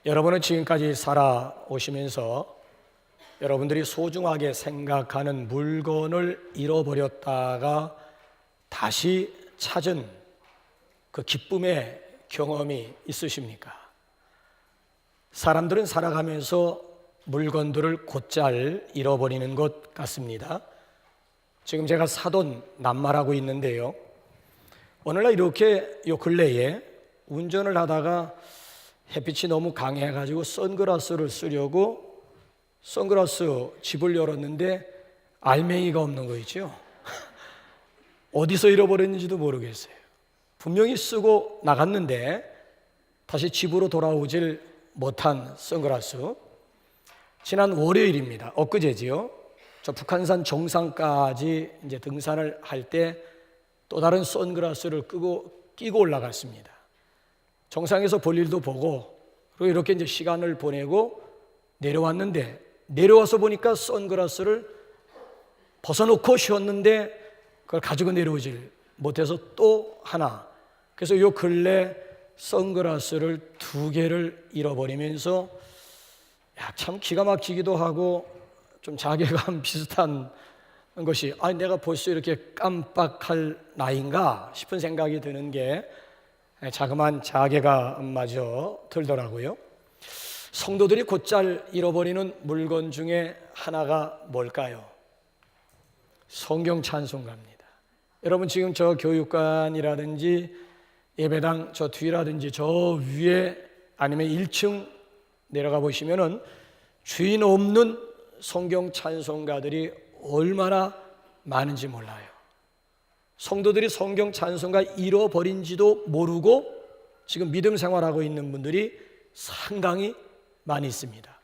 여러분은 지금까지 살아오시면서 여러분들이 소중하게 생각하는 물건을 잃어버렸다가 다시 찾은 그 기쁨의 경험이 있으십니까? 사람들은 살아가면서 물건들을 곧잘 잃어버리는 것 같습니다. 지금 제가 사돈 낱말하고 있는데요, 오늘날 이렇게 요 근래에 운전을 하다가 햇빛이 너무 강해가지고 선글라스를 쓰려고 선글라스 집을 열었는데 알맹이가 없는 거 있죠. 어디서 잃어버렸는지도 모르겠어요. 분명히 쓰고 나갔는데 다시 집으로 돌아오질 못한 선글라스. 지난 월요일입니다. 엊그제지요. 저 북한산 정상까지 이제 등산을 할 때 또 다른 선글라스를 끼고 올라갔습니다. 정상에서 볼일도 보고 그리고 이렇게 이제 시간을 보내고 내려왔는데, 내려와서 보니까 선글라스를 벗어놓고 쉬었는데 그걸 가지고 내려오질 못해서 또 하나. 그래서 요 근래 선글라스를 2개를 잃어버리면서 참 기가 막히기도 하고 좀 자괴감 비슷한 것이, 아니 내가 벌써 이렇게 깜빡할 나이인가 싶은 생각이 드는 게 자그마한 자괴감마저 들더라고요. 성도들이 곧잘 잃어버리는 물건 중에 하나가 뭘까요? 성경 찬송가입니다. 여러분 지금 저 교육관이라든지 예배당 저 뒤라든지 저 위에 아니면 1층 내려가 보시면은 주인 없는 성경 찬송가들이 얼마나 많은지 몰라요. 성도들이 성경 찬송가 잃어버린지도 모르고 지금 믿음 생활하고 있는 분들이 상당히 많이 있습니다.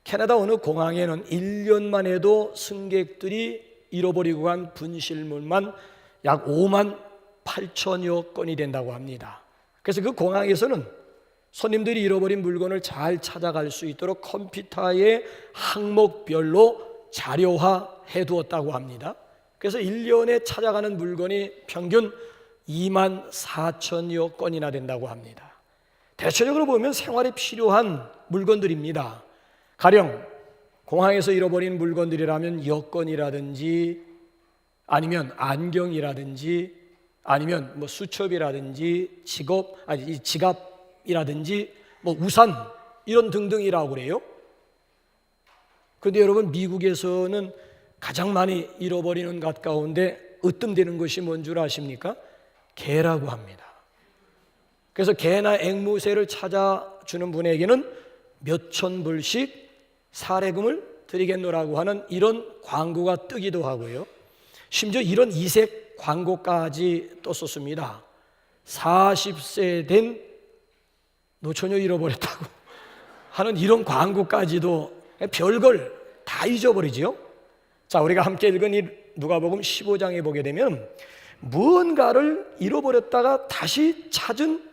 캐나다 어느 공항에는 1년만 해도 승객들이 잃어버리고 간 분실물만 약 5만 8천여 건이 된다고 합니다. 그래서 그 공항에서는 손님들이 잃어버린 물건을 잘 찾아갈 수 있도록 컴퓨터의 항목별로 자료화해 두었다고 합니다. 그래서 1년에 찾아가는 물건이 평균 2만 4천여 건이나 된다고 합니다. 대체적으로 보면 생활에 필요한 물건들입니다. 가령 공항에서 잃어버린 물건들이라면 여권이라든지 아니면 안경이라든지 아니면 뭐 수첩이라든지 지갑이라든지 뭐 우산 이런 등등이라고 그래요. 그런데 여러분 미국에서는 가장 많이 잃어버리는 것 가운데 으뜸되는 것이 뭔 줄 아십니까? 개라고 합니다. 그래서 개나 앵무새를 찾아주는 분에게는 몇천 불씩 사례금을 드리겠노라고 하는 이런 광고가 뜨기도 하고요. 심지어 이런 이색 광고까지 떴었습니다. 40세 된 노처녀 잃어버렸다고 하는 이런 광고까지도 별걸 다 잊어버리죠. 자, 우리가 함께 읽은 이 누가복음 15장에 보게 되면 무언가를 잃어버렸다가 다시 찾은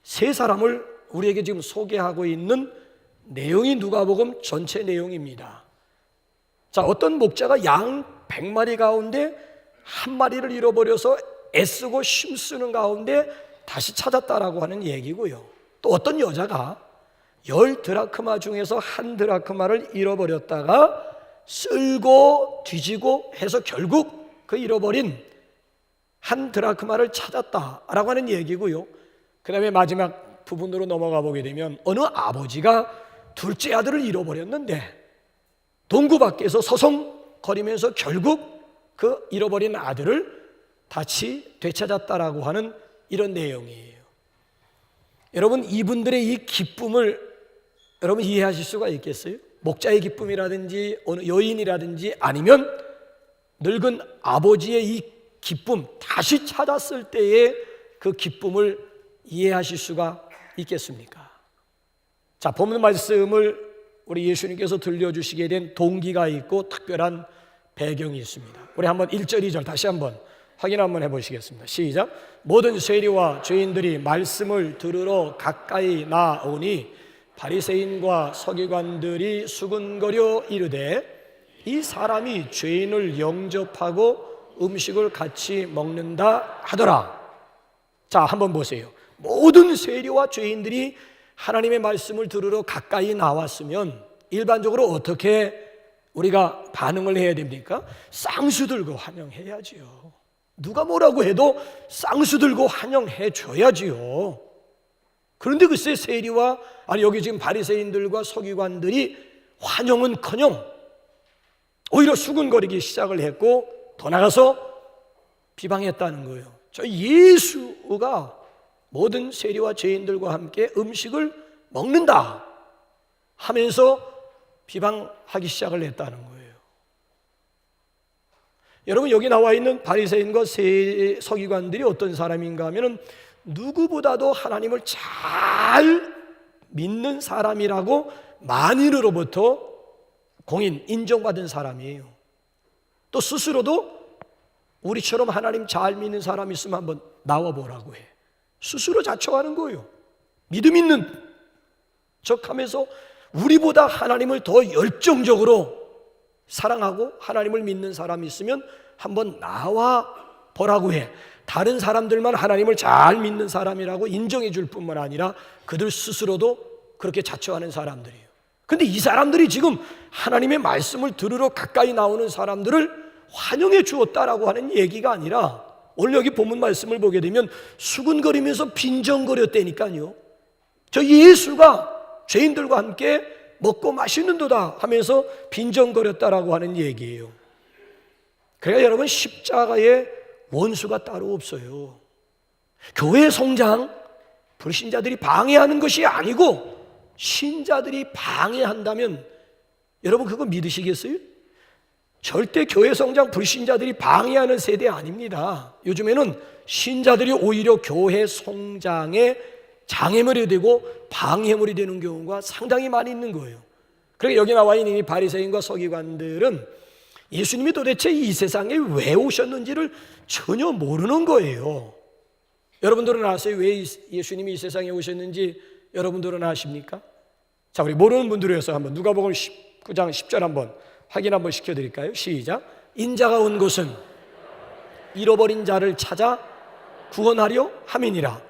세 사람을 우리에게 지금 소개하고 있는 내용이 누가복음 전체 내용입니다. 자, 어떤 목자가 양 100마리 가운데 한 마리를 잃어버려서 애쓰고 힘쓰는 가운데 다시 찾았다라고 하는 얘기고요. 또 어떤 여자가 10드라크마 중에서 1드라크마를 잃어버렸다가 쓸고 뒤지고 해서 결국 그 잃어버린 1드라크마를 찾았다라고 하는 얘기고요. 그 다음에 마지막 부분으로 넘어가 보게 되면 어느 아버지가 둘째 아들을 잃어버렸는데 동구 밖에서 서성거리면서 결국 그 잃어버린 아들을 다시 되찾았다라고 하는 이런 내용이에요. 여러분 이분들의 이 기쁨을 여러분 이해하실 수가 있겠어요? 목자의 기쁨이라든지 어느 여인이라든지 아니면 늙은 아버지의 이 기쁨, 다시 찾았을 때의 그 기쁨을 이해하실 수가 있겠습니까? 자, 본문 말씀을 우리 예수님께서 들려주시게 된 동기가 있고 특별한 배경이 있습니다. 우리 한번 1절, 2절 다시 한번 확인 한번 해보시겠습니다. 시작. 모든 세리와 죄인들이 말씀을 들으러 가까이 나오니 바리새인과 서기관들이 수군거려 이르되 이 사람이 죄인을 영접하고 음식을 같이 먹는다 하더라. 자, 한번 보세요. 모든 세리와 죄인들이 하나님의 말씀을 들으러 가까이 나왔으면 일반적으로 어떻게 우리가 반응을 해야 됩니까? 쌍수 들고 환영해야지요. 누가 뭐라고 해도 쌍수 들고 환영해 줘야지요. 그런데 글쎄 세리와 여기 지금 바리새인들과 서기관들이 환영은커녕 오히려 수군거리기 시작을 했고 더 나가서 비방했다는 거예요. 저 예수가 모든 세리와 죄인들과 함께 음식을 먹는다 하면서 비방하기 시작을 했다는 거예요. 여러분, 여기 나와 있는 바리새인과 서기관들이 어떤 사람인가 하면은 누구보다도 하나님을 잘 믿는 사람이라고 만인으로부터 인정받은 사람이에요. 또 스스로도 우리처럼 하나님 잘 믿는 사람 있으면 한번 나와보라고 해. 스스로 자처하는 거예요. 믿음 있는 척하면서 우리보다 하나님을 더 열정적으로 사랑하고 하나님을 믿는 사람이 있으면 한번 나와 보라고 해. 다른 사람들만 하나님을 잘 믿는 사람이라고 인정해 줄 뿐만 아니라 그들 스스로도 그렇게 자처하는 사람들이에요. 근데 이 사람들이 지금 하나님의 말씀을 들으러 가까이 나오는 사람들을 환영해 주었다라고 하는 얘기가 아니라 오늘 여기 본문 말씀을 보게 되면 수군거리면서 빈정거렸다니까요. 저 예수가 죄인들과 함께 먹고 마시는도다 하면서 빈정거렸다라고 하는 얘기예요. 그러니까 여러분, 십자가에 원수가 따로 없어요. 교회 성장 불신자들이 방해하는 것이 아니고 신자들이 방해한다면 여러분 그거 믿으시겠어요? 절대 교회 성장 불신자들이 방해하는 세대 아닙니다. 요즘에는 신자들이 오히려 교회 성장에 장애물이 되고 방해물이 되는 경우가 상당히 많이 있는 거예요. 그러니까 여기 나와 있는 이 바리새인과 서기관들은 예수님이 도대체 이 세상에 왜 오셨는지를 전혀 모르는 거예요. 여러분들은 아세요? 왜 예수님이 이 세상에 오셨는지 여러분들은 아십니까? 자, 우리 모르는 분들을 위해서 한번 누가복음 19장 10절 한번 확인 한번 시켜드릴까요? 시작. 인자가 온 곳은 잃어버린 자를 찾아 구원하려 함이니라.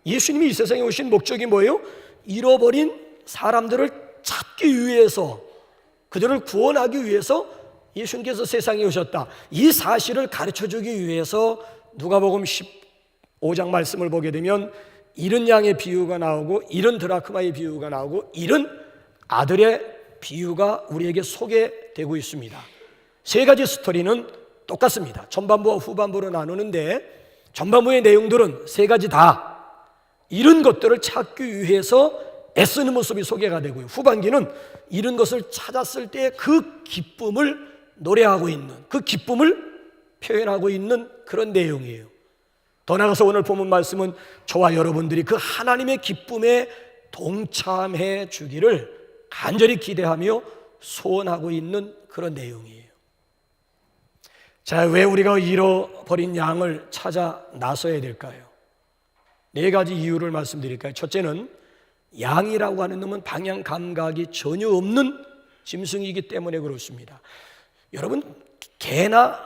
예수님이 이 세상에 오신 목적이 뭐예요? 잃어버린 사람들을 찾기 위해서, 그들을 구원하기 위해서 예수님께서 세상에 오셨다. 이 사실을 가르쳐주기 위해서 누가복음 15장 말씀을 보게 되면 잃은 양의 비유가 나오고 잃은 드라크마의 비유가 나오고 잃은 아들의 비유가 우리에게 소개되고 있습니다. 세 가지 스토리는 똑같습니다. 전반부와 후반부로 나누는데 전반부의 내용들은 세 가지 다 잃은 것들을 찾기 위해서 애쓰는 모습이 소개가 되고요. 후반기는 잃은 것을 찾았을 때 그 기쁨을 노래하고 있는, 그 기쁨을 표현하고 있는 그런 내용이에요. 더 나아가서 오늘 본문 말씀은 저와 여러분들이 그 하나님의 기쁨에 동참해 주기를 간절히 기대하며 소원하고 있는 그런 내용이에요. 자, 왜 우리가 잃어버린 양을 찾아 나서야 될까요? 네 가지 이유를 말씀드릴까요? 첫째는 양이라고 하는 놈은 방향 감각이 전혀 없는 짐승이기 때문에 그렇습니다. 여러분, 개나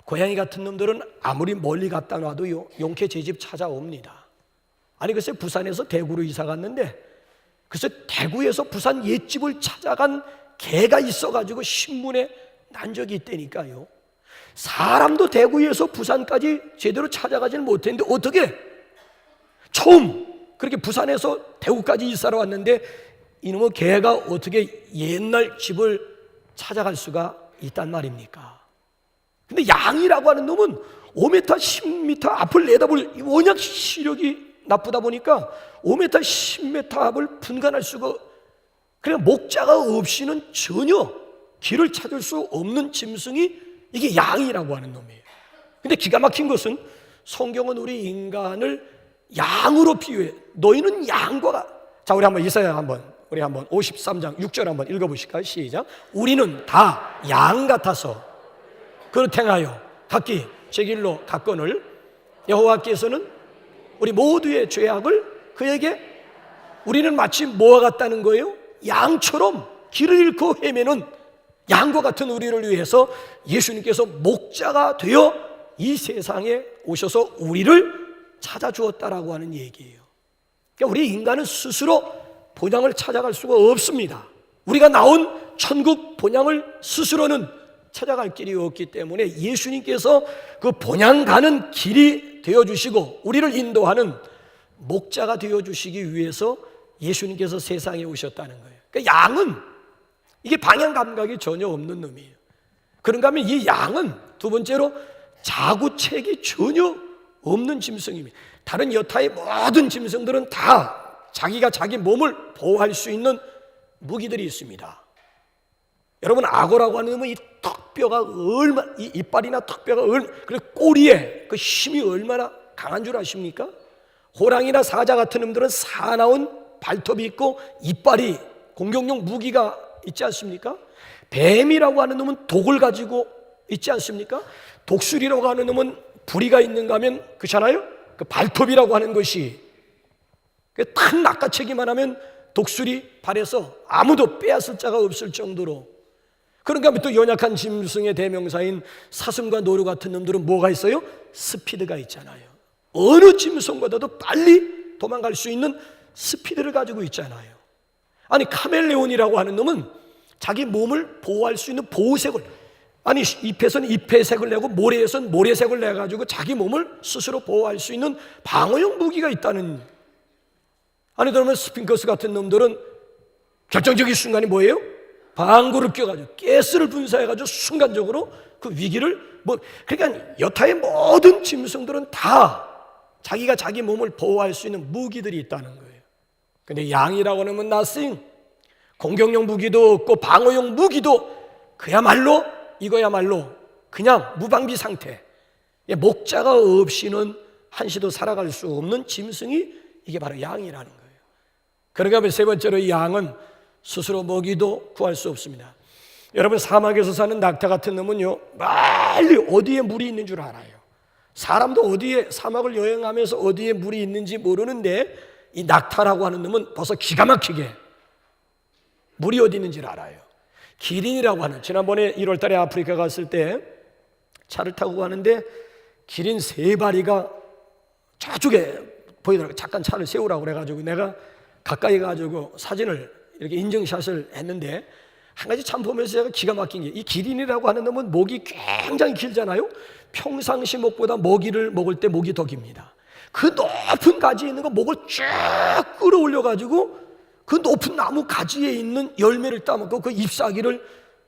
고양이 같은 놈들은 아무리 멀리 갔다 놔도 용케 제 집 찾아옵니다. 아니 글쎄 부산에서 대구로 이사 갔는데 글쎄 대구에서 부산 옛집을 찾아간 개가 있어가지고 신문에 난 적이 있다니까요. 사람도 대구에서 부산까지 제대로 찾아가지는 못했는데 어떻게 처음 그렇게 부산에서 대구까지 이사를 왔는데 이놈의 개가 어떻게 옛날 집을 찾아갈 수가 있단 말입니까? 근데 양이라고 하는 놈은 5m, 10m 앞을 내다볼 워낙 시력이 나쁘다 보니까 5m, 10m 앞을 분간할 수가, 그냥 목자가 없이는 전혀 길을 찾을 수 없는 짐승이 이게 양이라고 하는 놈이에요. 근데 기가 막힌 것은 성경은 우리 인간을 양으로 비유해. 너희는 양과 자, 우리 한번 이사야 우리 한번 53장 6절 한번 읽어보실까요? 시작. 우리는 다 양 같아서 그렇게 행하여 각기 제 길로 갔거늘 여호와께서는 우리 모두의 죄악을 그에게, 우리는 마치 뭐와 같다는 거예요? 양처럼 길을 잃고 헤매는 양과 같은 우리를 위해서 예수님께서 목자가 되어 이 세상에 오셔서 우리를 찾아주었다라고 하는 얘기예요. 그러니까 우리 인간은 스스로 본향을 찾아갈 수가 없습니다. 우리가 나온 천국 본향을 스스로는 찾아갈 길이 없기 때문에 예수님께서 그 본향 가는 길이 되어주시고 우리를 인도하는 목자가 되어주시기 위해서 예수님께서 세상에 오셨다는 거예요. 그러니까 양은 이게 방향 감각이 전혀 없는 놈이에요. 그런가 하면 이 양은 두 번째로 자구책이 전혀 없는 짐승입니다. 다른 여타의 모든 짐승들은 다 자기가 자기 몸을 보호할 수 있는 무기들이 있습니다. 여러분, 악어라고 하는 놈은 이 턱뼈가 얼마나, 이 이빨이나 턱뼈가 그리고 꼬리에 그 힘이 얼마나 강한 줄 아십니까? 호랑이나 사자 같은 놈들은 사나운 발톱이 있고 이빨이 공격용 무기가 있지 않습니까? 뱀이라고 하는 놈은 독을 가지고 있지 않습니까? 독수리라고 하는 놈은 부리가 있는가 하면 그렇잖아요? 그 발톱이라고 하는 것이 탁 낚아채기만 하면 독수리 발에서 아무도 빼앗을 자가 없을 정도로. 그런가 하면 또 연약한 짐승의 대명사인 사슴과 노루 같은 놈들은 뭐가 있어요? 스피드가 있잖아요. 어느 짐승보다도 빨리 도망갈 수 있는 스피드를 가지고 있잖아요. 아니, 카멜레온이라고 하는 놈은 자기 몸을 보호할 수 있는 보호색을, 아니 잎에서는 잎의색을 내고 모래에서는 모래색을 내가지고 자기 몸을 스스로 보호할 수 있는 방어용 무기가 있다는. 아니, 그러면 스핑커스 같은 놈들은 결정적인 순간이 뭐예요? 방구를 껴가지고 가스를 분사해가지고 순간적으로 그 위기를 그러니까 여타의 모든 짐승들은 다 자기가 자기 몸을 보호할 수 있는 무기들이 있다는 거예요. 근데 양이라고 하면 nothing, 공격용 무기도 없고 방어용 무기도 그야말로 이거야말로 그냥 무방비 상태. 목자가 없이는 한시도 살아갈 수 없는 짐승이 이게 바로 양이라는 거예요. 그러니까 세 번째로 이 양은 스스로 먹이도 구할 수 없습니다. 여러분, 사막에서 사는 낙타 같은 놈은요, 빨리 어디에 물이 있는 줄 알아요. 사람도 어디에, 사막을 여행하면서 어디에 물이 있는지 모르는데 이 낙타라고 하는 놈은 벌써 기가 막히게 물이 어디 있는지를 알아요. 기린이라고 하는, 지난번에 1월 달에 아프리카 갔을 때 차를 타고 가는데 기린 3마리가 저쪽에 보이더라고요. 잠깐 차를 세우라고 그래가지고 내가 가까이 가지고 사진을 이렇게 인증샷을 했는데 한 가지 참 보면서 제가 기가 막힌 게, 이 기린이라고 하는 놈은 목이 굉장히 길잖아요. 평상시 목보다 먹이를 먹을 때 목이 더 깁니다. 그 높은 가지에 있는 거 목을 쭉 끌어올려가지고 그 높은 나무 가지에 있는 열매를 따먹고 그 잎사귀를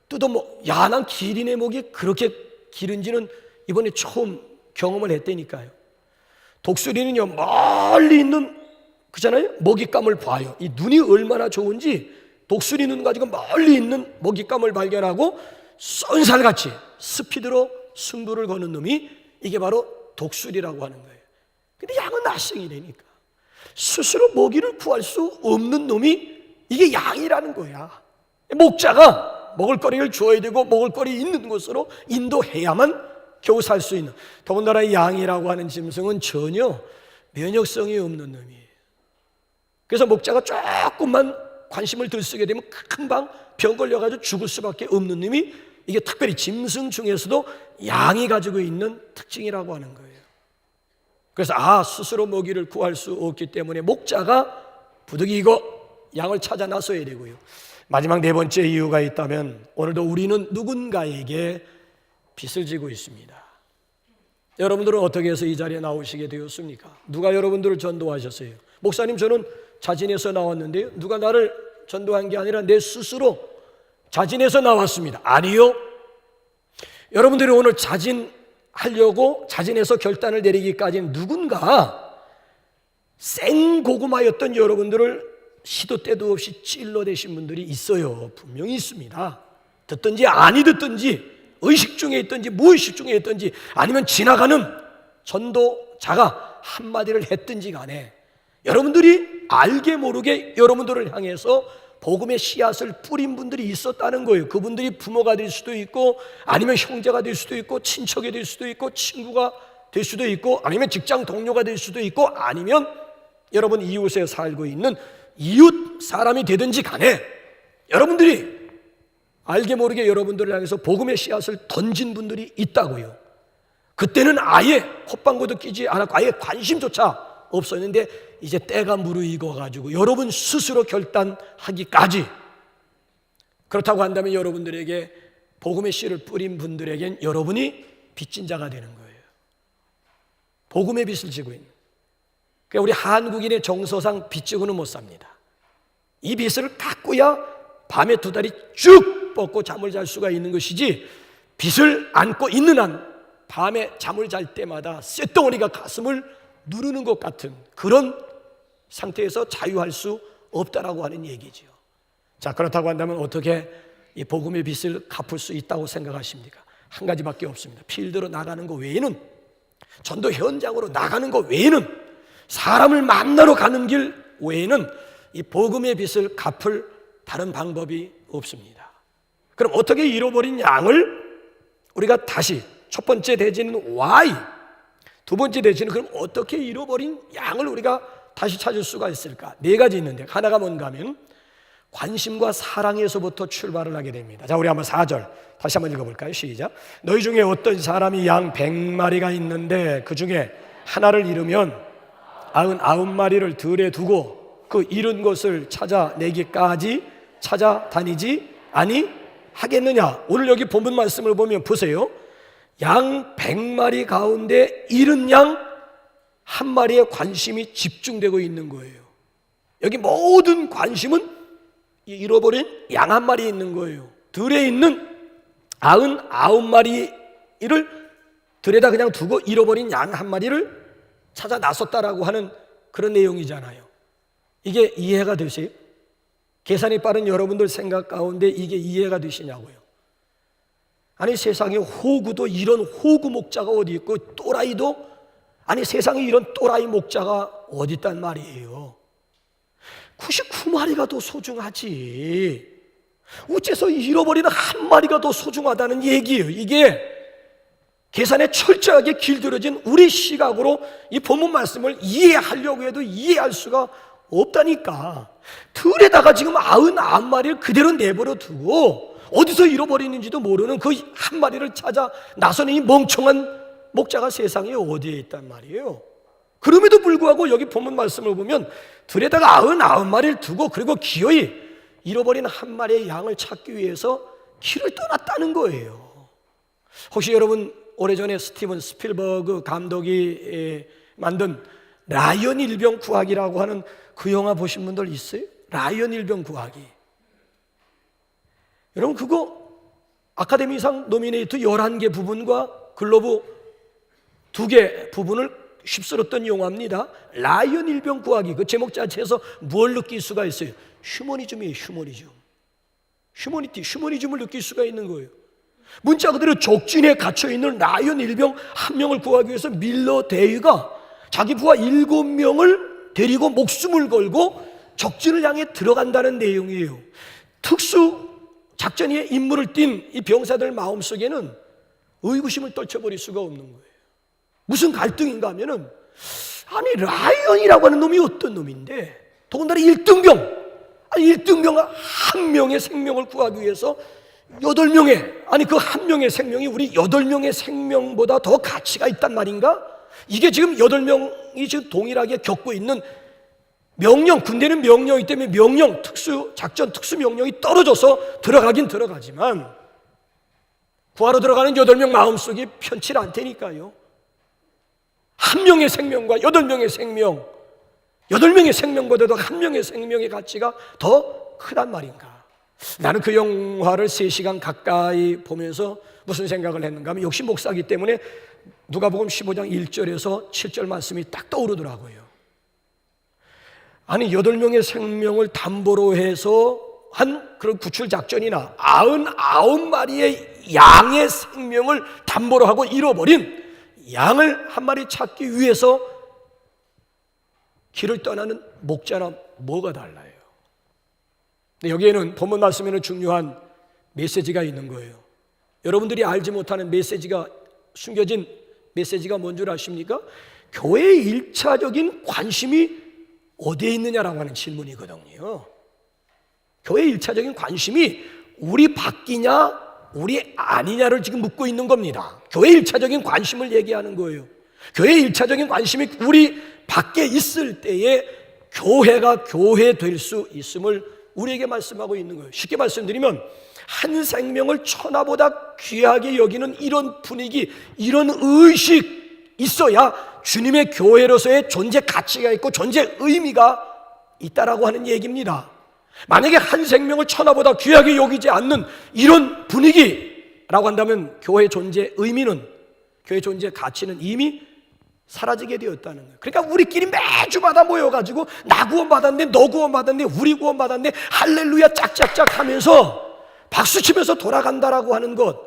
뜯어먹. 야, 난 기린의 목이 그렇게 기른지는 이번에 처음 경험을 했다니까요. 독수리는요, 멀리 있는 그잖아요, 먹잇감을 봐요. 이 눈이 얼마나 좋은지 독수리 눈 가지고 멀리 있는 먹잇감을 발견하고 쏜살같이 스피드로 승부를 거는 놈이 이게 바로 독수리라고 하는 거예요. 근데 양은 낯생이라니까. 스스로 먹이를 구할 수 없는 놈이 이게 양이라는 거야. 목자가 먹을거리를 줘야 되고 먹을거리 있는 곳으로 인도해야만 겨우 살 수 있는. 더군다나 이 양이라고 하는 짐승은 전혀 면역성이 없는 놈이에요. 그래서 목자가 조금만 관심을 들쓰게 되면 금방 병 걸려가지고 죽을 수밖에 없는 놈이 이게 특별히 짐승 중에서도 양이 가지고 있는 특징이라고 하는 거예요. 그래서 스스로 먹이를 구할 수 없기 때문에 목자가 부득이고 양을 찾아 나서야 되고요. 마지막 4번째 이유가 있다면 오늘도 우리는 누군가에게 빚을 지고 있습니다. 여러분들은 어떻게 해서 이 자리에 나오시게 되었습니까? 누가 여러분들을 전도하셨어요? 목사님, 저는 자진해서 나왔는데요. 누가 나를 전도한 게 아니라 내 스스로 자진해서 나왔습니다. 아니요. 여러분들이 오늘 자진하려고 자진해서 결단을 내리기까지는 누군가 생고구마였던 여러분들을 시도 때도 없이 찔러대신 분들이 있어요. 분명히 있습니다. 듣든지 아니 듣든지 의식 중에 있든지 무의식 중에 있든지 아니면 지나가는 전도자가 한마디를 했든지 간에 여러분들이 알게 모르게 여러분들을 향해서 복음의 씨앗을 뿌린 분들이 있었다는 거예요. 그분들이 부모가 될 수도 있고 아니면 형제가 될 수도 있고 친척이 될 수도 있고 친구가 될 수도 있고 아니면 직장 동료가 될 수도 있고 아니면 여러분 이웃에 살고 있는 이웃 사람이 되든지 간에 여러분들이 알게 모르게 여러분들을 향해서 복음의 씨앗을 던진 분들이 있다고요. 그때는 아예 헛방구도 끼지 않았고 아예 관심조차 없었는데 이제 때가 무르익어 가지고 여러분 스스로 결단하기까지, 그렇다고 한다면 여러분들에게 복음의 씨를 뿌린 분들에겐 여러분이 빚진 자가 되는 거예요. 복음의 빚을 지고 있는. 그러니까 우리 한국인의 정서상 빚 지고는 못 삽니다. 이 빚을 갚고야 밤에 두 다리 쭉 뻗고 잠을 잘 수가 있는 것이지, 빚을 안고 있는 한 밤에 잠을 잘 때마다 쇳덩어리가 가슴을 누르는 것 같은 그런 상태에서 자유할 수 없다라고 하는 얘기죠. 자, 그렇다고 한다면 어떻게 이 복음의 빚을 갚을 수 있다고 생각하십니까? 한 가지밖에 없습니다. 필드로 나가는 것 외에는, 전도 현장으로 나가는 것 외에는, 사람을 만나러 가는 길 외에는 이 복음의 빚을 갚을 다른 방법이 없습니다. 그럼 어떻게 잃어버린 양을 우리가 다시, 첫 번째 대지는 why, 두 번째 대지는 그럼 어떻게 잃어버린 양을 우리가 다시 찾을 수가 있을까? 네 가지 있는데, 하나가 뭔가 하면 관심과 사랑에서부터 출발을 하게 됩니다. 자, 우리 한번 4절 다시 한번 읽어볼까요? 시작. 너희 중에 어떤 사람이 양 100마리가 있는데 그 중에 하나를 잃으면 99마리를 들에 두고 그 잃은 것을 찾아내기까지 찾아다니지 아니하겠느냐? 오늘 여기 본문 말씀을 보면 보세요. 양 100마리 가운데 잃은 양 한 마리에 관심이 집중되고 있는 거예요. 여기 모든 관심은 잃어버린 양 한 마리에 있는 거예요. 들에 있는 99마리를 들에다 그냥 두고 잃어버린 양 한 마리를 찾아 나섰다라고 하는 그런 내용이잖아요. 이게 이해가 되세요? 계산이 빠른 여러분들 생각 가운데 이게 이해가 되시냐고요. 아니, 세상에 호구도 이런 호구 목자가 어디 있고, 또라이도, 아니 세상에 이런 또라이 목자가 어디 있단 말이에요. 99마리가 더 소중하지, 어째서 잃어버리는 한 마리가 더 소중하다는 얘기예요. 이게 계산에 철저하게 길들여진 우리 시각으로 이 본문 말씀을 이해하려고 해도 이해할 수가 없다니까. 들에다가 지금 99마리를 그대로 내버려 두고 어디서 잃어버리는지도 모르는 그 한 마리를 찾아 나서는 이 멍청한 목자가 세상에 어디에 있단 말이에요. 그럼에도 불구하고 여기 본문 말씀을 보면 들에다가 99마리를 두고 그리고 기어이 잃어버린 한 마리의 양을 찾기 위해서 길을 떠났다는 거예요. 혹시 여러분 오래전에 스티븐 스필버그 감독이 만든 라이언 일병 구하기라고 하는 그 영화 보신 분들 있어요? 라이언 일병 구하기. 여러분 그거 아카데미상 노미네이트 11개 부분과 글로브 2개 부분을 휩쓸었던 영화입니다. 라이언 일병 구하기. 그 제목 자체에서 뭘 느낄 수가 있어요? 휴머니즘이에요. 휴머니즘. 휴머니즘을 느낄 수가 있는 거예요. 문자 그대로 적진에 갇혀있는 라이언 일병 한 명을 구하기 위해서 밀러 데이가 자기 부하 7명을 데리고 목숨을 걸고 적진을 향해 들어간다는 내용이에요. 특수 작전에 임무를 띈 이 병사들 마음속에는 의구심을 떨쳐버릴 수가 없는 거예요. 무슨 갈등인가 하면은, 아니 라이언이라고 하는 놈이 어떤 놈인데, 더군다나 1등병, 아니 1등병 한 명의 생명을 구하기 위해서 8명의, 아니 그 한 명의 생명이 우리 8명의 생명보다 더 가치가 있단 말인가? 이게 지금 8명이 지금 동일하게 겪고 있는 명령, 군대는 명령이기 때문에 명령, 작전 특수 명령이 떨어져서 들어가긴 들어가지만 구하러 들어가는 8명 마음속이 편치 않다니까요. 한 명의 생명과 8명의 생명, 8명의 생명보다도 한 명의 생명의 가치가 더 크단 말인가. 나는 그 영화를 3시간 가까이 보면서 무슨 생각을 했는가 하면, 역시 목사이기 때문에 누가복음 15장 1절에서 7절 말씀이 딱 떠오르더라고요. 아니 8명의 생명을 담보로 해서 한 그런 구출 작전이나 99마리의 양의 생명을 담보로 하고 잃어버린 양을 한 마리 찾기 위해서 길을 떠나는 목자랑 뭐가 달라요? 근데 여기에는 본문 말씀에는 중요한 메시지가 있는 거예요. 여러분들이 알지 못하는 메시지가, 숨겨진 메시지가 뭔 줄 아십니까? 교회의 1차적인 관심이 어디에 있느냐라고 하는 질문이거든요. 교회의 1차적인 관심이 우리 바뀌냐 우리 아니냐를 지금 묻고 있는 겁니다. 교회의 1차적인 관심을 얘기하는 거예요. 교회의 1차적인 관심이 우리 밖에 있을 때에 교회가 교회 될 수 있음을 우리에게 말씀하고 있는 거예요. 쉽게 말씀드리면 한 생명을 천하보다 귀하게 여기는 이런 분위기, 이런 의식 있어야 주님의 교회로서의 존재 가치가 있고 존재 의미가 있다라고 하는 얘기입니다. 만약에 한 생명을 천하보다 귀하게 여기지 않는 이런 분위기라고 한다면 교회 존재 의미는, 교회 존재 가치는 이미 사라지게 되었다는 거예요. 그러니까 우리끼리 매주마다 모여가지고 나 구원받았네, 너 구원받았네, 우리 구원받았네, 할렐루야 짝짝짝 하면서 박수치면서 돌아간다라고 하는 것,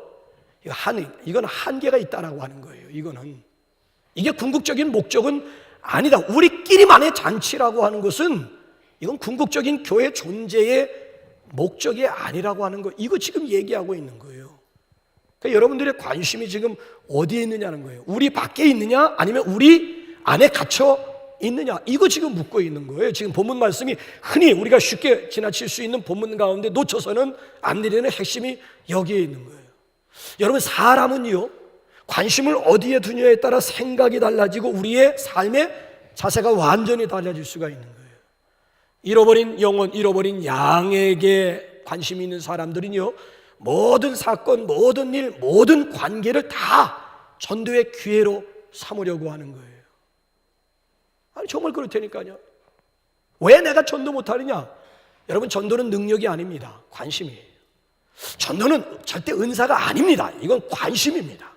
이건 한계가 있다라고 하는 거예요. 이게 궁극적인 목적은 아니다. 우리끼리만의 잔치라고 하는 것은 이건 궁극적인 교회 존재의 목적이 아니라고 하는 거, 이거 지금 얘기하고 있는 거예요. 그러니까 여러분들의 관심이 지금 어디에 있느냐는 거예요. 우리 밖에 있느냐 아니면 우리 안에 갇혀 있느냐, 이거 지금 묻고 있는 거예요. 지금 본문 말씀이 흔히 우리가 쉽게 지나칠 수 있는 본문 가운데 놓쳐서는 안 되는 핵심이 여기에 있는 거예요. 여러분, 사람은요 관심을 어디에 두냐에 따라 생각이 달라지고 우리의 삶의 자세가 완전히 달라질 수가 있는 거예요. 잃어버린 영혼, 잃어버린 양에게 관심이 있는 사람들은요 모든 사건, 모든 일, 모든 관계를 다 전도의 기회로 삼으려고 하는 거예요. 아니 정말 그렇다니까요. 왜 내가 전도 못하느냐? 여러분, 전도는 능력이 아닙니다. 관심이에요. 전도는 절대 은사가 아닙니다. 이건 관심입니다.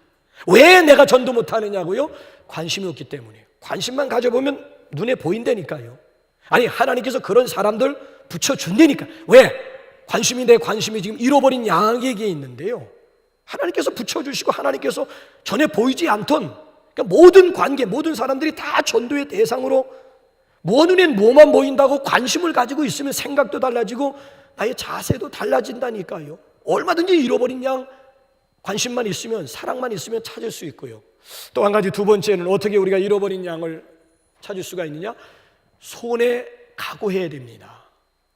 왜 내가 전도 못하느냐고요? 관심이 없기 때문이에요. 관심만 가져보면 눈에 보인다니까요. 아니, 하나님께서 그런 사람들 붙여준다니까. 왜? 내 관심이 지금 잃어버린 양에게 있는데요, 하나님께서 붙여주시고 하나님께서 전에 보이지 않던, 그러니까 모든 관계, 모든 사람들이 다 전도의 대상으로, 눈엔 뭐만 보인다고 관심을 가지고 있으면 생각도 달라지고 나의 자세도 달라진다니까요. 얼마든지 잃어버린 양 관심만 있으면, 사랑만 있으면 찾을 수 있고요. 또 한 가지, 두 번째는 어떻게 우리가 잃어버린 양을 찾을 수가 있느냐? 손에 각오해야 됩니다.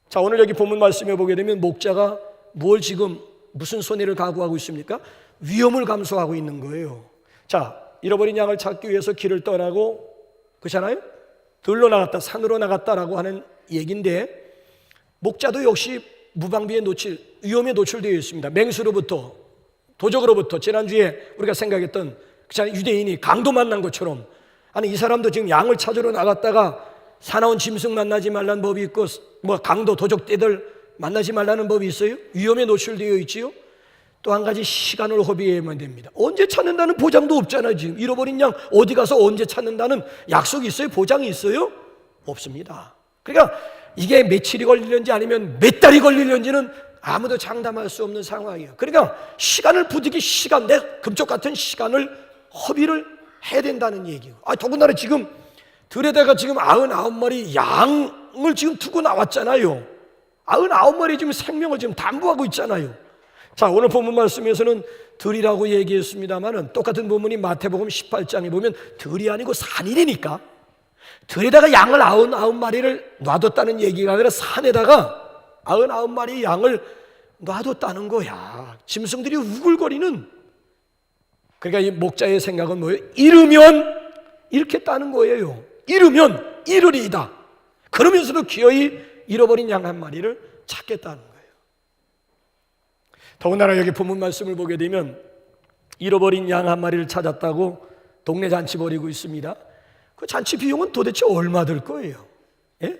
자, 오늘 여기 본문 말씀해 보게 되면 목자가 무슨 손해를 각오하고 있습니까? 위험을 감수하고 있는 거예요. 자, 잃어버린 양을 찾기 위해서 길을 떠나고, 그렇잖아요? 들로 나갔다, 산으로 나갔다라고 하는 얘기인데, 목자도 역시 무방비에 위험에 노출되어 있습니다. 맹수로부터, 도적으로부터, 지난주에 우리가 생각했던 유대인이 강도 만난 것처럼, 아니 이 사람도 지금 양을 찾으러 나갔다가 사나운 짐승 만나지 말라는 법이 있고, 강도, 도적떼들 만나지 말라는 법이 있어요. 위험에 노출되어 있지요. 또 한 가지, 시간을 허비해야만 됩니다. 언제 찾는다는 보장도 없잖아요. 지금 잃어버린 양 어디 가서 언제 찾는다는 약속이 있어요? 보장이 있어요? 없습니다. 그러니까 이게 며칠이 걸리는지 아니면 몇 달이 걸리는지는 아무도 장담할 수 없는 상황이에요. 그러니까 시간을 부득이 내 금쪽 같은 시간을 허비를 해야 된다는 얘기예요. 더군다나 지금 들에다가 지금 99마리 양을 지금 두고 나왔잖아요. 99마리 지금 생명을 지금 담보하고 있잖아요. 자, 오늘 본문 말씀에서는 들이라고 얘기했습니다만은 똑같은 본문이 마태복음 18장에 보면 들이 아니고 산이라니까. 들에다가 양을 99마리를 놔뒀다는 얘기가 아니라 산에다가 99마리 양을 놔뒀다는 거야. 짐승들이 우글거리는. 그러니까 이 목자의 생각은 뭐예요? 잃으면 잃겠다는 거예요. 잃으면 잃으리이다. 그러면서도 기어이 잃어버린 양 한 마리를 찾겠다는 거예요. 더군다나 여기 본문 말씀을 보게 되면 잃어버린 양 한 마리를 찾았다고 동네 잔치 벌이고 있습니다. 그 잔치 비용은 도대체 얼마 들 거예요? 예?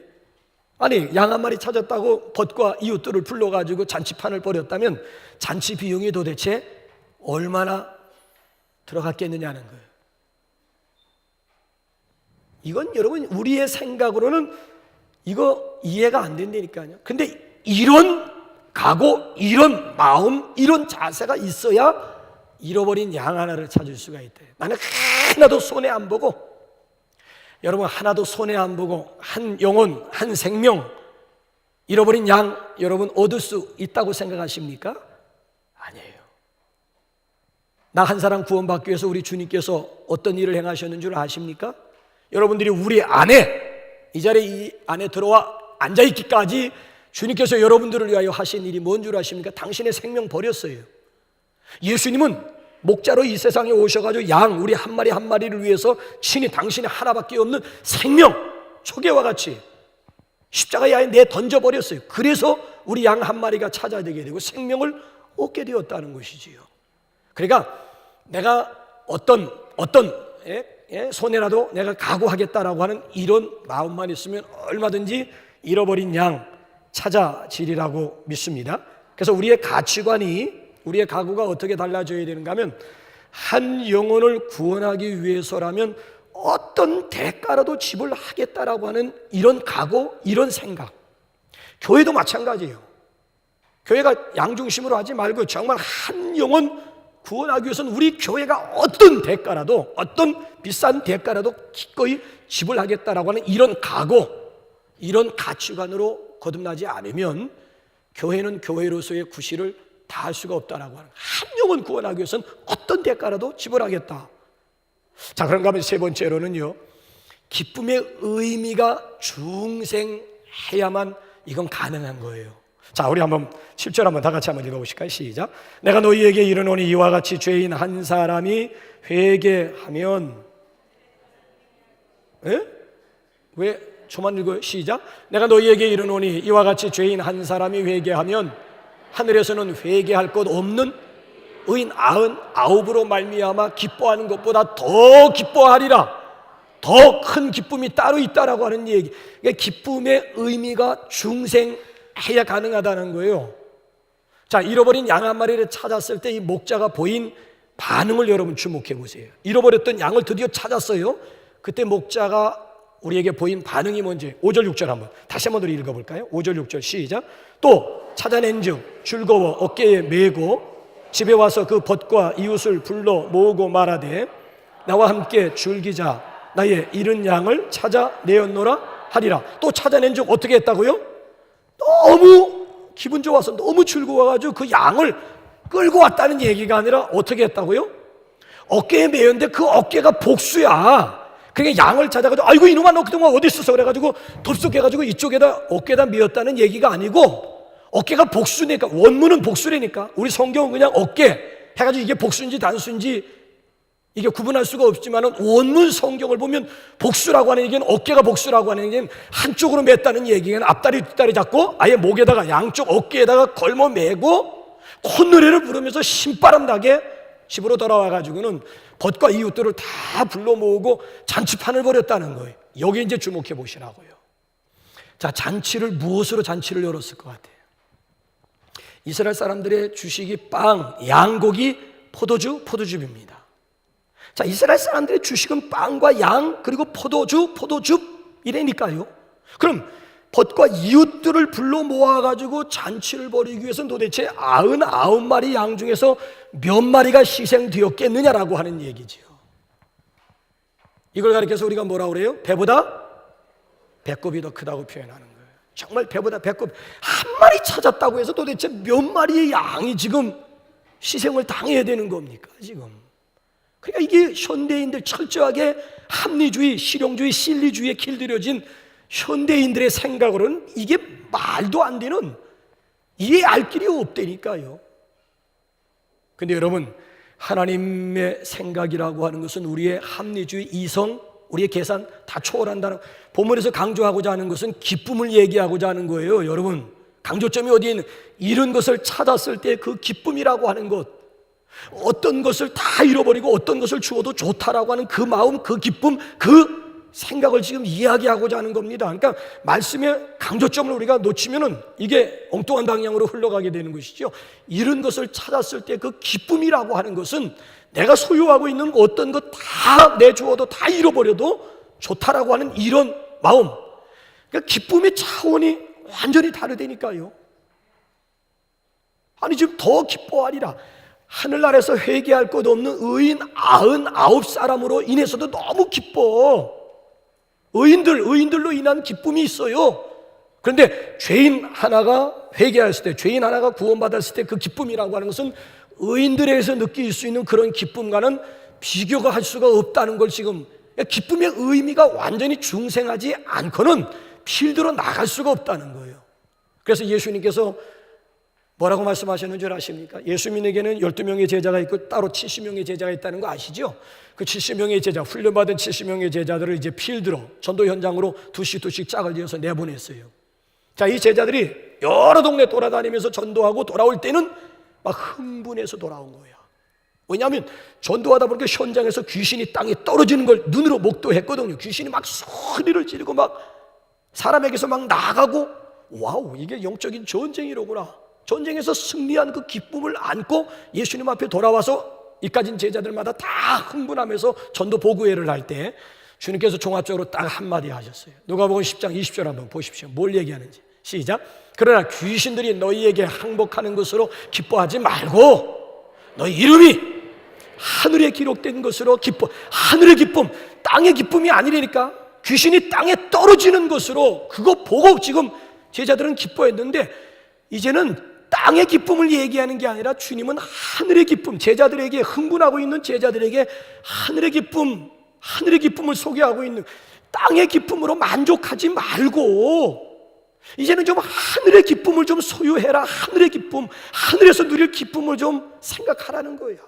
아니, 양 한 마리 찾았다고 벗과 이웃들을 불러가지고 잔치판을 벌였다면 잔치 비용이 도대체 얼마나 들어갔겠느냐는 거예요. 이건 여러분 우리의 생각으로는 이거 이해가 안 된다니까요. 근데 이런 각오, 이런 마음, 이런 자세가 있어야 잃어버린 양 하나를 찾을 수가 있대요. 나는 하나도 손해 안 보고, 여러분 하나도 손해 안 보고 한 영혼, 한 생명, 잃어버린 양 여러분 얻을 수 있다고 생각하십니까? 아니에요. 나 한 사람 구원받기 위해서 우리 주님께서 어떤 일을 행하셨는 줄 아십니까? 여러분들이 우리 안에, 이 자리에 이 안에 들어와 앉아있기까지 주님께서 여러분들을 위하여 하신 일이 뭔 줄 아십니까? 당신의 생명 버렸어요. 예수님은 목자로 이 세상에 오셔가지고 양 우리 한 마리 한 마리를 위해서 친히 당신이 하나밖에 없는 생명 초계와 같이 십자가에 내 던져버렸어요. 그래서 우리 양 한 마리가 찾아되게 되고 생명을 얻게 되었다는 것이지요. 그러니까 내가 어떤 손해라도 내가 각오하겠다라고 하는 이런 마음만 있으면 얼마든지 잃어버린 양 찾아지리라고 믿습니다. 그래서 우리의 가치관이, 우리의 각오가 어떻게 달라져야 되는가 하면, 한 영혼을 구원하기 위해서라면 어떤 대가라도 지불하겠다라고 하는 이런 각오, 이런 생각. 교회도 마찬가지예요. 교회가 양중심으로 하지 말고 정말 한 영혼 구원하기 위해서는 우리 교회가 어떤 대가라도, 어떤 비싼 대가라도 기꺼이 지불하겠다라고 하는 이런 각오, 이런 가치관으로 거듭나지 않으면 교회는 교회로서의 구실을 다할 수가 없다라고 하는, 한 영혼 구원하기 위해서는 어떤 대가라도 지불하겠다. 자, 그런가 하면 세 번째로는요, 기쁨의 의미가 중생해야만 이건 가능한 거예요. 자, 우리 한번 7절 한번 다 같이 한번 읽어보실까요? 시작. 내가 너희에게 이르노니 이와 같이 죄인 한 사람이 회개하면, 왜 저만 읽어요? 시작. 내가 너희에게 이르노니 이와 같이 죄인 한 사람이 회개하면 하늘에서는 회개할 것 없는 의인 99으로 말미암아 기뻐하는 것보다 더 기뻐하리라. 더 큰 기쁨이 따로 있다라고 하는 얘기. 그러니까 기쁨의 의미가 중생해야 가능하다는 거예요. 자, 잃어버린 양 한 마리를 찾았을 때 이 목자가 보인 반응을 여러분 주목해 보세요. 잃어버렸던 양을 드디어 찾았어요. 그때 목자가 우리에게 보인 반응이 뭔지 5절 6절 한번 다시 한번 더 읽어볼까요? 5절 6절 시작. 또 찾아낸즉 즐거워 어깨에 메고 집에 와서 그 벗과 이웃을 불러 모으고 말하되 나와 함께 즐기자 나의 잃은 양을 찾아내었노라 하리라. 또 찾아낸즉 어떻게 했다고요? 너무 기분 좋아서 너무 즐거워가지고 그 양을 끌고 왔다는 얘기가 아니라 어떻게 했다고요? 어깨에 메었는데 그 어깨가 복수야. 그러니까 양을 찾아가지고 아이고 이놈아 너 그동안 어디 있었어 그래가지고 덥석해가지고 이쪽에다 어깨에다 메었다는 얘기가 아니고, 어깨가 복수니까, 원문은 복수라니까. 우리 성경은 그냥 어깨 해가지고 이게 복수인지 단수인지 이게 구분할 수가 없지만 원문 성경을 보면 복수라고 하는 얘기는, 어깨가 복수라고 하는 얘기는 한쪽으로 맸다는 얘기는 앞다리 뒷다리 잡고 아예 목에다가 양쪽 어깨에다가 걸머 매고 콧노래를 부르면서 신바람 나게 집으로 돌아와가지고는 벗과 이웃들을 다 불러 모으고 잔치판을 벌였다는 거예요. 여기 이제 주목해 보시라고요. 자, 잔치를 무엇으로 잔치를 열었을 것 같아요? 이스라엘 사람들의 주식이 빵, 양고기, 포도즙입니다. 자, 이스라엘 사람들의 주식은 빵과 양 그리고 포도즙 이래니까요. 그럼 벗과 이웃들을 불러 모아가지고 잔치를 벌이기 위해서는 도대체 99마리 양 중에서 몇 마리가 희생되었겠느냐라고 하는 얘기지요. 이걸 가리켜서 우리가 뭐라고 그래요? 배보다 배꼽이 더 크다고 표현하는 거예요. 정말 배보다 배꼽 한 마리 찾았다고 해서 도대체 몇 마리의 양이 지금 희생을 당해야 되는 겁니까 지금? 그러니까 이게 현대인들 철저하게 합리주의, 실용주의, 실리주의에 길들여진 현대인들의 생각으로는 이게 말도 안 되는, 이해할 길이 없다니까요. 근데 여러분, 하나님의 생각이라고 하는 것은 우리의 합리주의, 이성, 우리의 계산 다 초월한다는, 본문에서 강조하고자 하는 것은 기쁨을 얘기하고자 하는 거예요. 여러분, 강조점이 어디에 있는, 이런 것을 찾았을 때 그 기쁨이라고 하는 것, 어떤 것을 다 잃어버리고 어떤 것을 주어도 좋다라고 하는 그 마음, 그 기쁨, 그 생각을 지금 이야기하고자 하는 겁니다. 그러니까 말씀의 강조점을 우리가 놓치면은 이게 엉뚱한 방향으로 흘러가게 되는 것이죠. 이런 것을 찾았을 때 그 기쁨이라고 하는 것은 내가 소유하고 있는 어떤 것 다 내주어도 다 잃어버려도 좋다라고 하는 이런 마음. 그러니까 기쁨의 차원이 완전히 다르다니까요. 아니 지금 더 기뻐하리라. 하늘나라에서 회개할 것 없는 의인 99사람으로 인해서도 너무 기뻐. 의인들로 인한 기쁨이 있어요. 그런데 죄인 하나가 회개했을 때, 죄인 하나가 구원받았을 때 그 기쁨이라고 하는 것은 의인들에게서 느낄 수 있는 그런 기쁨과는 비교가 할 수가 없다는 걸 지금, 기쁨의 의미가 완전히 중생하지 않고는 필드로 나갈 수가 없다는 거예요. 그래서 예수님께서 뭐라고 말씀하셨는 줄 아십니까? 예수님에게는 12명의 제자가 있고 따로 70명의 제자가 있다는 거 아시죠? 그 70명의 제자, 훈련받은 70명의 제자들을 이제 필드로, 전도 현장으로 두씩 짝을 지어서 내보냈어요. 자, 이 제자들이 여러 동네 돌아다니면서 전도하고 돌아올 때는 막 흥분해서 돌아온 거야. 왜냐하면 전도하다 보니까 현장에서 귀신이 땅에 떨어지는 걸 눈으로 목도했거든요. 귀신이 막 소리를 지르고 막 사람에게서 막 나가고, 와우, 이게 영적인 전쟁이로구나. 전쟁에서 승리한 그 기쁨을 안고 예수님 앞에 돌아와서 이까진 제자들마다 다 흥분하면서 전도 보고회를 할 때 주님께서 종합적으로 딱 한마디 하셨어요. 누가복음 10장 20절 한번 보십시오. 뭘 얘기하는지. 시작. 그러나 귀신들이 너희에게 항복하는 것으로 기뻐하지 말고 너희 이름이 하늘에 기록된 것으로 기뻐. 하늘의 기쁨, 땅의 기쁨이 아니라니까. 귀신이 땅에 떨어지는 것으로 그거 보고 지금 제자들은 기뻐했는데, 이제는 땅의 기쁨을 얘기하는 게 아니라 주님은 하늘의 기쁨, 제자들에게, 흥분하고 있는 제자들에게 하늘의 기쁨, 하늘의 기쁨을 소개하고 있는, 땅의 기쁨으로 만족하지 말고 이제는 좀 하늘의 기쁨을 좀 소유해라. 하늘의 기쁨, 하늘에서 누릴 기쁨을 좀 생각하라는 거예요.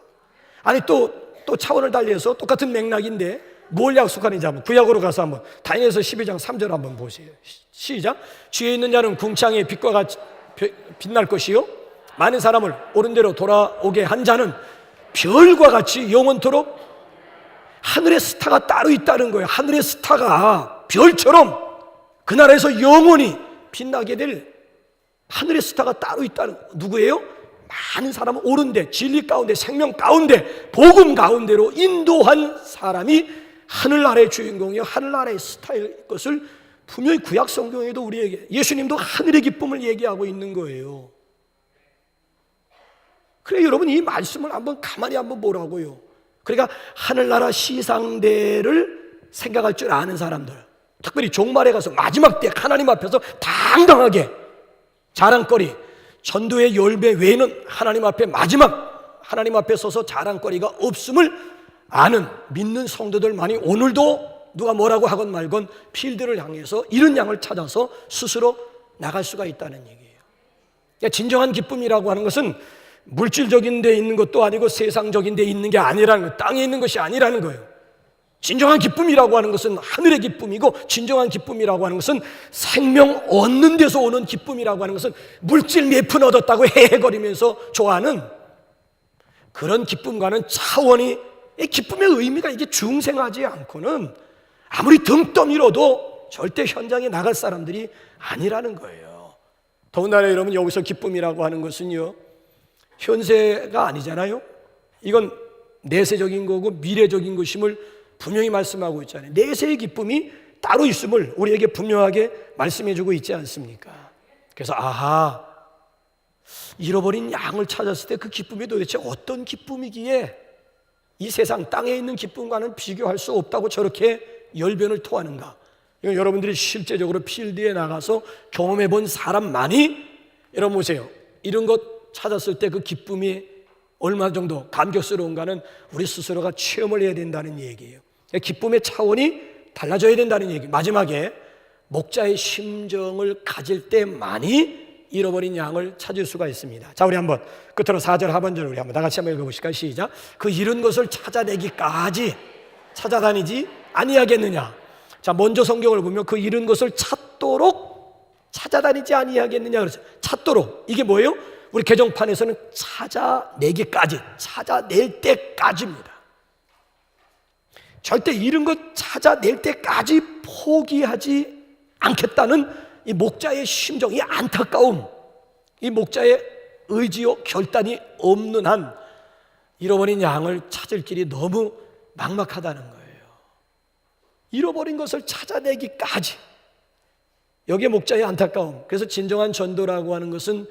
아니 또 차원을 달리해서 똑같은 맥락인데 뭘 약속하는지 한번 구약으로 가서 한번 다니엘서 12장 3절 한번 보세요. 시작. 주에 있는 자는 궁창의 빛과 같이 빛날 것이요 많은 사람을 옳은 대로 돌아오게 한 자는 별과 같이 영원토록. 하늘의 스타가 따로 있다는 거예요. 하늘의 스타가 별처럼 그 나라에서 영원히 빛나게 될 하늘의 스타가 따로 있다는 거예요. 누구예요? 많은 사람은 옳은데, 진리 가운데, 생명 가운데, 복음 가운데로 인도한 사람이 하늘나라의 주인공이요 하늘나라의 스타일 것을 분명히 구약 성경에도 우리에게, 예수님도 하늘의 기쁨을 얘기하고 있는 거예요. 그래, 여러분 이 말씀을 한번 가만히 한번 보라고요. 그러니까 하늘나라 시상대를 생각할 줄 아는 사람들, 특별히 종말에 가서 마지막 때 하나님 앞에서 당당하게 자랑거리, 전도의 열매 외에는 하나님 앞에 마지막 하나님 앞에 서서 자랑거리가 없음을 아는 믿는 성도들만이 오늘도 누가 뭐라고 하건 말건 필드를 향해서 이런 양을 찾아서 스스로 나갈 수가 있다는 얘기예요. 그러니까 진정한 기쁨이라고 하는 것은 물질적인 데 있는 것도 아니고 세상적인 데 있는 게 아니라는 거예요. 땅에 있는 것이 아니라는 거예요. 진정한 기쁨이라고 하는 것은 하늘의 기쁨이고, 진정한 기쁨이라고 하는 것은 생명 얻는 데서 오는 기쁨이라고 하는 것은 물질 몇 푼 얻었다고 헤헤거리면서 좋아하는 그런 기쁨과는 차원이, 기쁨의 의미가 이게 중생하지 않고는 아무리 등 떠밀어도 절대 현장에 나갈 사람들이 아니라는 거예요. 더군다나 여러분, 여기서 기쁨이라고 하는 것은요 현세가 아니잖아요. 이건 내세적인 거고 미래적인 것임을 분명히 말씀하고 있잖아요. 내세의 기쁨이 따로 있음을 우리에게 분명하게 말씀해주고 있지 않습니까? 그래서 아하, 잃어버린 양을 찾았을 때 그 기쁨이 도대체 어떤 기쁨이기에 이 세상 땅에 있는 기쁨과는 비교할 수 없다고 저렇게 열변을 토하는가? 이건 여러분들이 실제적으로 필드에 나가서 경험해 본 사람만이, 여러분 보세요, 이런 것 찾았을 때 그 기쁨이 얼마 정도 감격스러운가는 우리 스스로가 체험을 해야 된다는 얘기예요. 기쁨의 차원이 달라져야 된다는 얘기. 마지막에 목자의 심정을 가질 때만이 잃어버린 양을 찾을 수가 있습니다. 자, 우리 한번 끝으로 4절 하반절 우리 한번 다 같이 한번 읽어보실까요? 시작. 그 잃은 것을 찾아내기까지 찾아다니지 아니하겠느냐. 자, 먼저 성경을 보면 그 잃은 것을 찾도록 찾아다니지 아니하겠느냐 그렇죠. 찾도록, 이게 뭐예요? 우리 개정판에서는 찾아내기까지, 찾아낼 때까지입니다. 절대 잃은 것 찾아낼 때까지 포기하지 않겠다는 이 목자의 심정, 이 안타까움, 이 목자의 의지요 결단이 없는 한 잃어버린 양을 찾을 길이 너무 막막하다는 거예요. 잃어버린 것을 찾아내기까지, 여기에 목자의 안타까움. 그래서 진정한 전도라고 하는 것은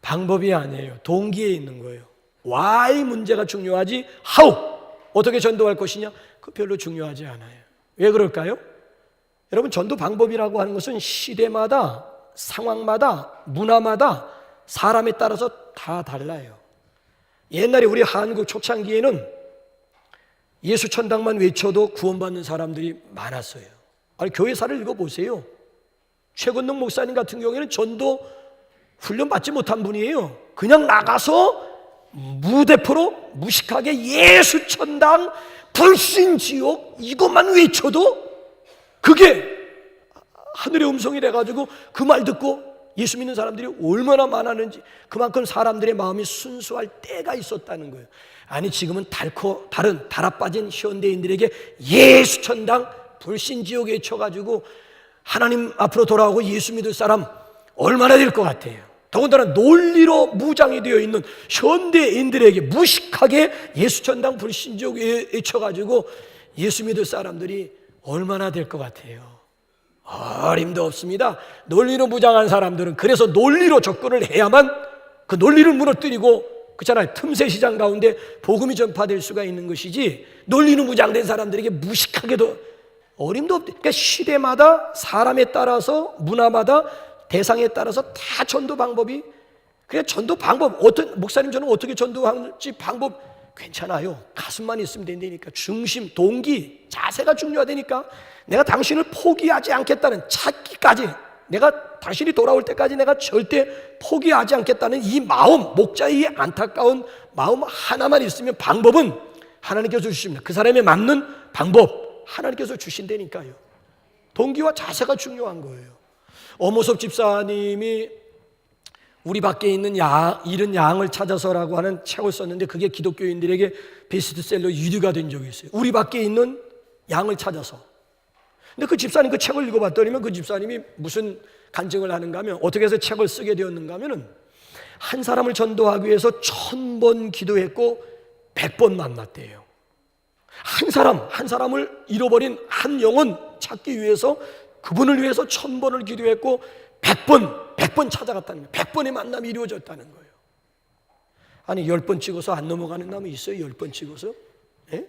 방법이 아니에요. 동기에 있는 거예요. why 문제가 중요하지 how 어떻게 전도할 것이냐, 그 별로 중요하지 않아요. 왜 그럴까요? 여러분, 전도 방법이라고 하는 것은 시대마다, 상황마다, 문화마다, 사람에 따라서 다 달라요. 옛날에 우리 한국 초창기에는 예수 천당만 외쳐도 구원받는 사람들이 많았어요. 아니, 교회사를 읽어보세요. 최건동 목사님 같은 경우에는 전도 훈련 받지 못한 분이에요. 그냥 나가서 무대포로 무식하게 예수천당 불신지옥 이것만 외쳐도 그게 하늘의 음성이 돼가지고 그 말 듣고 예수 믿는 사람들이 얼마나 많았는지, 그만큼 사람들의 마음이 순수할 때가 있었다는 거예요. 아니 지금은 다른 달아빠진 현대인들에게 예수천당 불신지옥에 쳐가지고 하나님 앞으로 돌아오고 예수 믿을 사람 얼마나 될 것 같아요. 더군다나 논리로 무장이 되어 있는 현대인들에게 무식하게 예수천당 불신지옥에 쳐가지고 예수 믿을 사람들이 얼마나 될 것 같아요. 어림도 없습니다. 논리로 무장한 사람들은 그래서 논리로 접근을 해야만 그 논리를 무너뜨리고, 그렇잖아요, 틈새 시장 가운데 복음이 전파될 수가 있는 것이지, 논리로 무장된 사람들에게 무식하게도 어림도 없대. 그러니까 시대마다 사람에 따라서 문화마다 대상에 따라서 다 전도 방법이, 그냥 전도 방법 어떤 목사님 저는 어떻게 전도할지 방법 괜찮아요. 가슴만 있으면 된다니까. 중심, 동기, 자세가 중요하다니까. 내가 당신을 포기하지 않겠다는 찾기까지, 내가 당신이 돌아올 때까지 내가 절대 포기하지 않겠다는 이 마음, 목자의 이 안타까운 마음 하나만 있으면 방법은 하나님께서 주십니다. 그 사람에 맞는 방법 하나님께서 주신다니까요. 동기와 자세가 중요한 거예요. 어모섭 집사님이 우리 밖에 있는 잃은 양을 찾아서라고 하는 책을 썼는데 그게 기독교인들에게 베스트셀러 1위가 된 적이 있어요. 우리 밖에 있는 양을 찾아서. 근데 그 집사님 그 책을 읽어봤더니 그 집사님이 무슨 간증을 하는가 하면, 어떻게 해서 책을 쓰게 되었는가 하면은, 한 사람을 전도하기 위해서 1000번 기도했고 100번 만났대요. 한 사람을 잃어버린 한 영혼 찾기 위해서, 그분을 위해서 1000번을 기도했고 100번 찾아갔다는 거예요. 100번의 만남이 이루어졌다는 거예요. 아니 10번 찍어서 안 넘어가는 나무 있어요? 10번 찍어서? 예?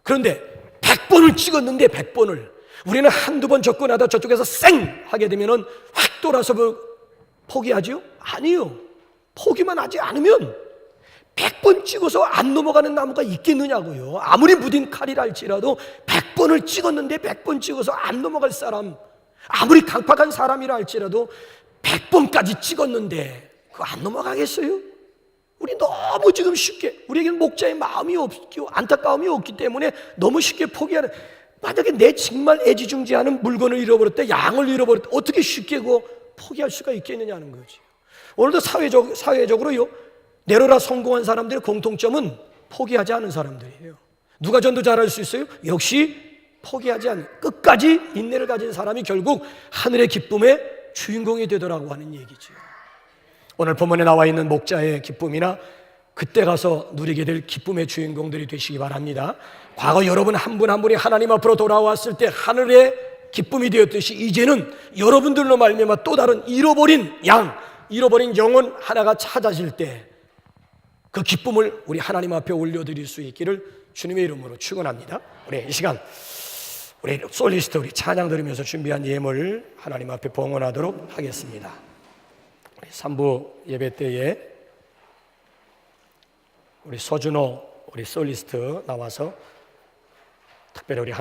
그런데 100번을 찍었는데 100번을 우리는 한두 번 접근하다 저쪽에서 쌩 하게 되면은 확 돌아서 포기하지요? 아니요. 포기만 하지 않으면 100번 찍어서 안 넘어가는 나무가 있겠느냐고요. 아무리 무딘 칼이라 할지라도 100번을 찍었는데 100번 찍어서 안 넘어갈 사람, 아무리 강팍한 사람이라 할지라도 100번까지 찍었는데 그거 안 넘어가겠어요? 우리 너무 지금 쉽게, 우리에게는 목자의 마음이 없고 안타까움이 없기 때문에 너무 쉽게 포기하는. 만약에 내 정말 애지중지하는 물건을 잃어버렸다, 양을 잃어버렸다, 어떻게 쉽게 그거 포기할 수가 있겠느냐는 거지. 오늘도 사회적으로요, 내로라 성공한 사람들의 공통점은 포기하지 않은 사람들이에요. 누가 전도 잘할 수 있어요? 역시 포기하지 않는, 끝까지 인내를 가진 사람이 결국 하늘의 기쁨의 주인공이 되더라고 하는 얘기죠. 오늘 본문에 나와 있는 목자의 기쁨이나 그때 가서 누리게 될 기쁨의 주인공들이 되시기 바랍니다. 과거 여러분 한 분 한 분이 하나님 앞으로 돌아왔을 때 하늘의 기쁨이 되었듯이, 이제는 여러분들로 말미암아 또 다른 잃어버린 영혼 하나가 찾아질 때 그 기쁨을 우리 하나님 앞에 올려드릴 수 있기를 주님의 이름으로 축원합니다. 우리 이 시간 우리 솔리스트 우리 찬양 들으면서 준비한 예물 하나님 앞에 봉헌하도록 하겠습니다. 우리 3부 예배 때에 우리 서준호 우리 솔리스트 나와서 특별히 우리